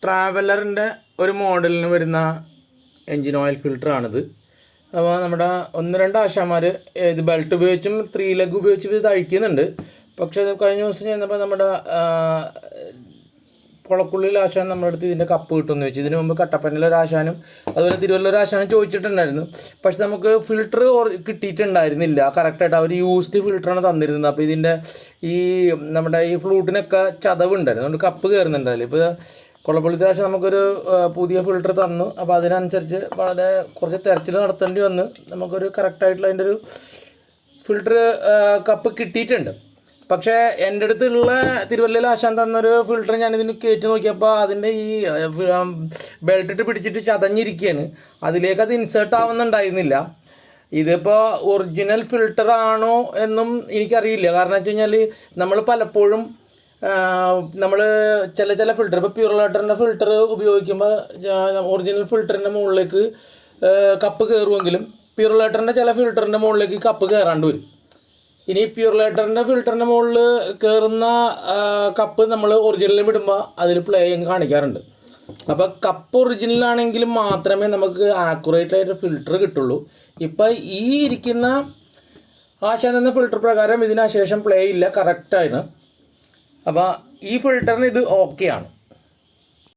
ട്രാവലറിൻ്റെ ഒരു മോഡലിന് വരുന്ന എൻജിൻ ഓയിൽ ഫിൽറ്ററാണിത്. അപ്പോൾ നമ്മുടെ 1-2 ആശാന്മാർ ഇത് ബെൽറ്റ് ഉപയോഗിച്ചും 3 ലെഗ് ഉപയോഗിച്ചും ഇത് അഴിക്കുന്നുണ്ട്. പക്ഷേ ഇത് കഴിഞ്ഞ ദിവസം ചെന്നപ്പോൾ നമ്മുടെ കുളക്കുള്ളിൽ ആശാൻ നമ്മുടെ അടുത്ത് ഇതിൻ്റെ കപ്പ് കിട്ടുമെന്ന് വെച്ചു. ഇതിനു മുമ്പ് കട്ടപ്പനയിലൊരു ആശാനും അതുപോലെ തിരുവല്ലൊരു ആശാനും ചോദിച്ചിട്ടുണ്ടായിരുന്നു. പക്ഷെ നമുക്ക് ഫിൽറ്റർ കിട്ടിയിട്ടുണ്ടായിരുന്നില്ല കറക്റ്റായിട്ട്. അവർ യൂസ്ഡ് ഫിൽറ്ററാണ് തന്നിരുന്നത്. അപ്പോൾ ഇതിൻ്റെ നമ്മുടെ ഈ ഫ്ലൂട്ടിനൊക്കെ ചതവുണ്ടായിരുന്നു, അതുകൊണ്ട് കപ്പ് കയറുന്നുണ്ടായില്ല. ഇപ്പോൾ കുളപ്പള്ളിത്തെ ആശാൻ നമുക്കൊരു പുതിയ ഫിൽറ്റർ തന്നു. അപ്പോൾ അതിനനുസരിച്ച് വളരെ കുറച്ച് തെരച്ചിൽ നടത്തേണ്ടി വന്ന് നമുക്കൊരു കറക്റ്റായിട്ടുള്ള അതിൻ്റെ ഒരു ഫിൽറ്റർ കപ്പ് കിട്ടിയിട്ടുണ്ട്. പക്ഷേ എൻ്റെ അടുത്തുള്ള തിരുവല്ലയിൽ ആശാൻ തന്നൊരു ഫിൽറ്റർ ഞാനിതിന് കയറ്റി നോക്കിയപ്പോൾ അതിൻ്റെ ഈ ബെൽറ്റിട്ട് പിടിച്ചിട്ട് ചതഞ്ഞിരിക്കുകയാണ്. അതിലേക്ക് അത് ഇൻസേർട്ട് ആവുന്നുണ്ടായിരുന്നില്ല. ഇതിപ്പോൾ ഒറിജിനൽ ഫിൽറ്റർ ആണോ എന്നും എനിക്കറിയില്ല. കാരണം വെച്ച് കഴിഞ്ഞാൽ നമ്മൾ പലപ്പോഴും നമ്മൾ ചില ഫിൽറ്റർ, ഇപ്പോൾ പ്യൂർ വാട്ടറിൻ്റെ ഫിൽറ്റർ ഉപയോഗിക്കുമ്പോൾ ഒറിജിനൽ ഫിൽറ്ററിൻ്റെ മുകളിലേക്ക് കപ്പ് കയറുമെങ്കിലും പ്യൂർ വാട്ടറിൻ്റെ ചില ഫിൽറ്ററിൻ്റെ മുകളിലേക്ക് കപ്പ് കയറാണ്ട് വരും. ഇനി പ്യൂർ ലേറ്ററിൻ്റെ ഫിൽറ്ററിൻ്റെ മുകളിൽ കയറുന്ന കപ്പ് നമ്മൾ ഒറിജിനലിൽ വിടുമ്പോൾ അതിൽ പ്ലേയിങ് കാണിക്കാറുണ്ട്. അപ്പോൾ കപ്പ് ഒറിജിനലാണെങ്കിൽ മാത്രമേ നമുക്ക് ആക്യുറേറ്റ് ആയിട്ട് ഫിൽറ്റർ കിട്ടുള്ളൂ. ഇപ്പോൾ ഈ ഇരിക്കുന്ന ആശാൻ എന്ന ഫിൽറ്റർ പ്രകാരം ഇതിന് ശേഷം പ്ലേ ഇല്ല, കറക്റ്റാണ്. അപ്പോൾ ഈ ഫിൽറ്ററിന് ഇത് ഓക്കെയാണ്.